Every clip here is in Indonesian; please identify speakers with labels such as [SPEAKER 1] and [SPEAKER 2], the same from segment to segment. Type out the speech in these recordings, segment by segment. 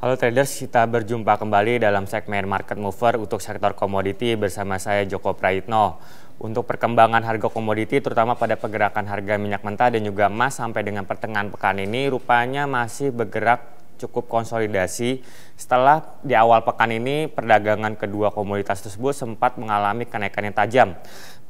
[SPEAKER 1] Halo traders, kita berjumpa kembali dalam segmen Market Mover untuk sektor komoditi bersama saya Joko Prayitno. Untuk perkembangan harga komoditi terutama pada pergerakan harga minyak mentah dan juga emas sampai dengan pertengahan pekan ini rupanya masih bergerak cukup konsolidasi setelah di awal pekan ini perdagangan kedua komoditas tersebut sempat mengalami kenaikan yang tajam.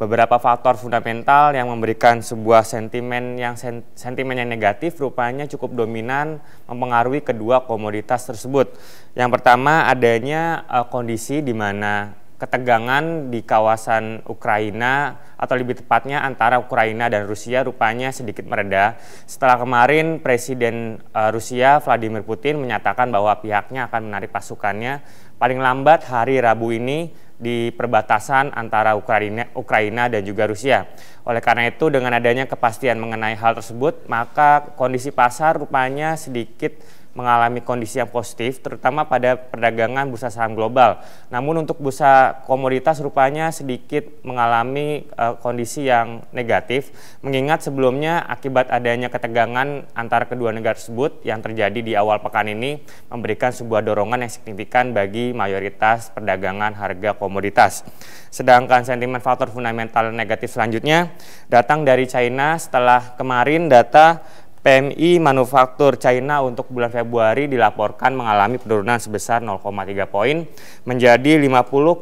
[SPEAKER 1] Beberapa faktor fundamental yang memberikan sebuah sentimen yang negatif rupanya cukup dominan mempengaruhi kedua komoditas tersebut. Yang pertama adanya kondisi di mana ketegangan di kawasan Ukraina atau lebih tepatnya antara Ukraina dan Rusia rupanya sedikit mereda setelah kemarin Presiden Rusia Vladimir Putin menyatakan bahwa pihaknya akan menarik pasukannya paling lambat hari Rabu ini di perbatasan antara Ukraina dan juga Rusia. Oleh karena itu dengan adanya kepastian mengenai hal tersebut maka kondisi pasar rupanya sedikit mengalami kondisi yang positif terutama pada perdagangan bursa saham global. Namun untuk bursa komoditas rupanya sedikit mengalami kondisi yang negatif mengingat sebelumnya akibat adanya ketegangan antara kedua negara tersebut yang terjadi di awal pekan ini memberikan sebuah dorongan yang signifikan bagi mayoritas perdagangan harga komoditas. Sedangkan sentimen faktor fundamental negatif selanjutnya datang dari China setelah kemarin data PMI manufaktur China untuk bulan Februari dilaporkan mengalami penurunan sebesar 0,3 poin menjadi 50,2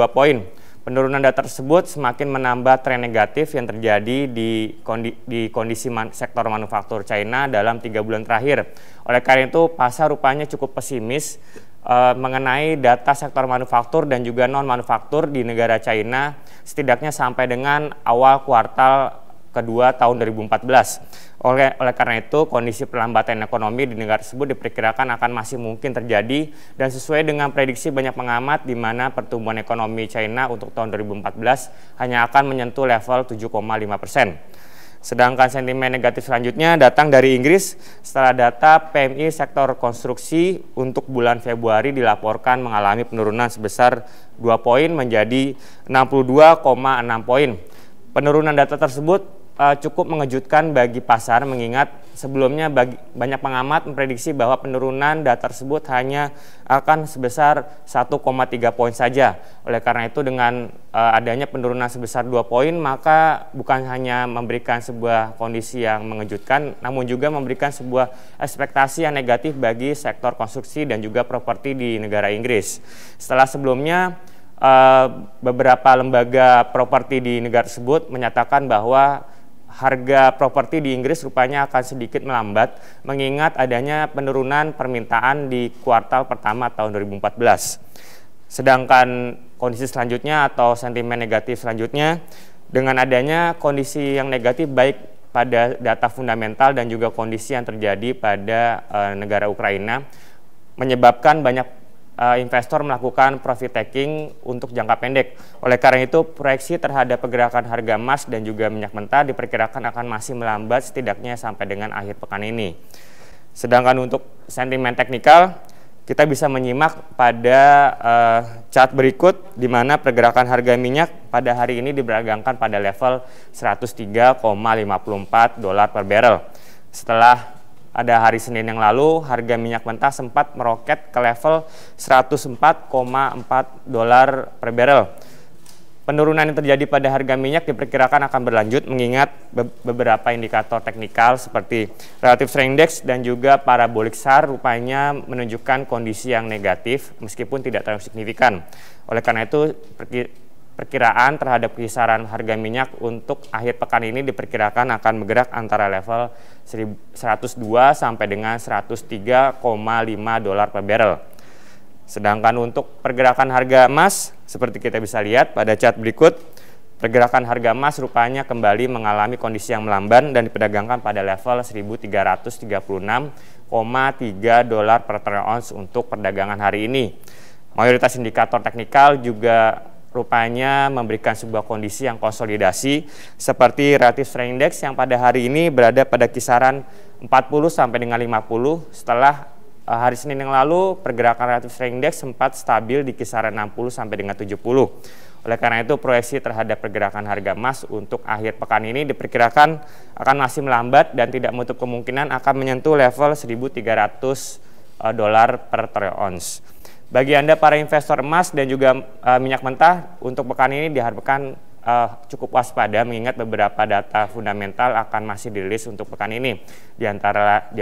[SPEAKER 1] poin. Penurunan data tersebut semakin menambah tren negatif yang terjadi di kondisi sektor manufaktur China dalam 3 bulan terakhir. Oleh karena itu pasar rupanya cukup pesimis mengenai data sektor manufaktur dan juga non-manufaktur di negara China setidaknya sampai dengan awal kuartal kedua tahun 2014. Oleh karena itu, kondisi perlambatan ekonomi di negara tersebut diperkirakan akan masih mungkin terjadi dan sesuai dengan prediksi banyak pengamat di mana pertumbuhan ekonomi China untuk tahun 2014 hanya akan menyentuh level 7,5%. Sedangkan sentimen negatif selanjutnya datang dari Inggris setelah data PMI sektor konstruksi untuk bulan Februari dilaporkan mengalami penurunan sebesar 2 poin menjadi 62,6 poin. Penurunan data tersebut cukup mengejutkan bagi pasar mengingat sebelumnya banyak pengamat memprediksi bahwa penurunan data tersebut hanya akan sebesar 1,3 poin saja. Oleh karena itu dengan adanya penurunan sebesar 2 poin maka bukan hanya memberikan sebuah kondisi yang mengejutkan namun juga memberikan sebuah ekspektasi yang negatif bagi sektor konstruksi dan juga properti di negara Inggris. Setelah sebelumnya beberapa lembaga properti di negara tersebut menyatakan bahwa harga properti di Inggris rupanya akan sedikit melambat mengingat adanya penurunan permintaan di kuartal pertama tahun 2014. Sedangkan kondisi selanjutnya atau sentimen negatif selanjutnya dengan adanya kondisi yang negatif baik pada data fundamental dan juga kondisi yang terjadi pada negara Ukraina menyebabkan banyak investor melakukan profit taking untuk jangka pendek. Oleh karena itu, proyeksi terhadap pergerakan harga emas dan juga minyak mentah diperkirakan akan masih melambat setidaknya sampai dengan akhir pekan ini. Sedangkan untuk sentimen teknikal, kita bisa menyimak pada chart berikut di mana pergerakan harga minyak pada hari ini diperdagangkan pada level 103,54 dolar per barrel. Setelah ada hari Senin yang lalu, harga minyak mentah sempat meroket ke level 104,4 dolar per barrel. Penurunan yang terjadi pada harga minyak diperkirakan akan berlanjut mengingat beberapa indikator teknikal seperti relative strength index dan juga parabolic SAR rupanya menunjukkan kondisi yang negatif meskipun tidak terlalu signifikan. Oleh karena itu, perkiraan terhadap kisaran harga minyak untuk akhir pekan ini diperkirakan akan bergerak antara level 102 sampai dengan 103,5 dolar per barrel. Sedangkan untuk pergerakan harga emas, seperti kita bisa lihat pada chart berikut, pergerakan harga emas rupanya kembali mengalami kondisi yang melamban dan diperdagangkan pada level 1.336,3 dolar per troy ounce untuk perdagangan hari ini. Mayoritas indikator teknikal juga rupanya memberikan sebuah kondisi yang konsolidasi seperti relative strength index yang pada hari ini berada pada kisaran 40 sampai dengan 50 setelah hari Senin yang lalu pergerakan relative strength index sempat stabil di kisaran 60 sampai dengan 70. Oleh karena itu proyeksi terhadap pergerakan harga emas untuk akhir pekan ini diperkirakan akan masih melambat dan tidak menutup kemungkinan akan menyentuh level 1.300 dolar per troy ounce. Bagi Anda para investor emas dan juga minyak mentah, untuk pekan ini diharapkan cukup waspada mengingat beberapa data fundamental akan masih dirilis untuk pekan ini. Di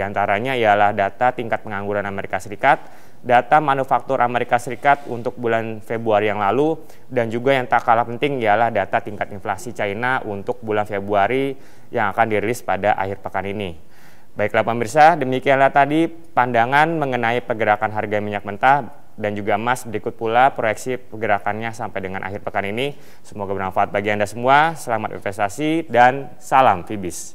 [SPEAKER 1] antaranya ialah data tingkat pengangguran Amerika Serikat, data manufaktur Amerika Serikat untuk bulan Februari yang lalu, dan juga yang tak kalah penting ialah data tingkat inflasi China untuk bulan Februari yang akan dirilis pada akhir pekan ini. Baiklah pemirsa, demikianlah tadi pandangan mengenai pergerakan harga minyak mentah dan juga emas. Berikut pula proyeksi pergerakannya sampai dengan akhir pekan ini. Semoga bermanfaat bagi Anda semua. Selamat investasi dan salam Fibis.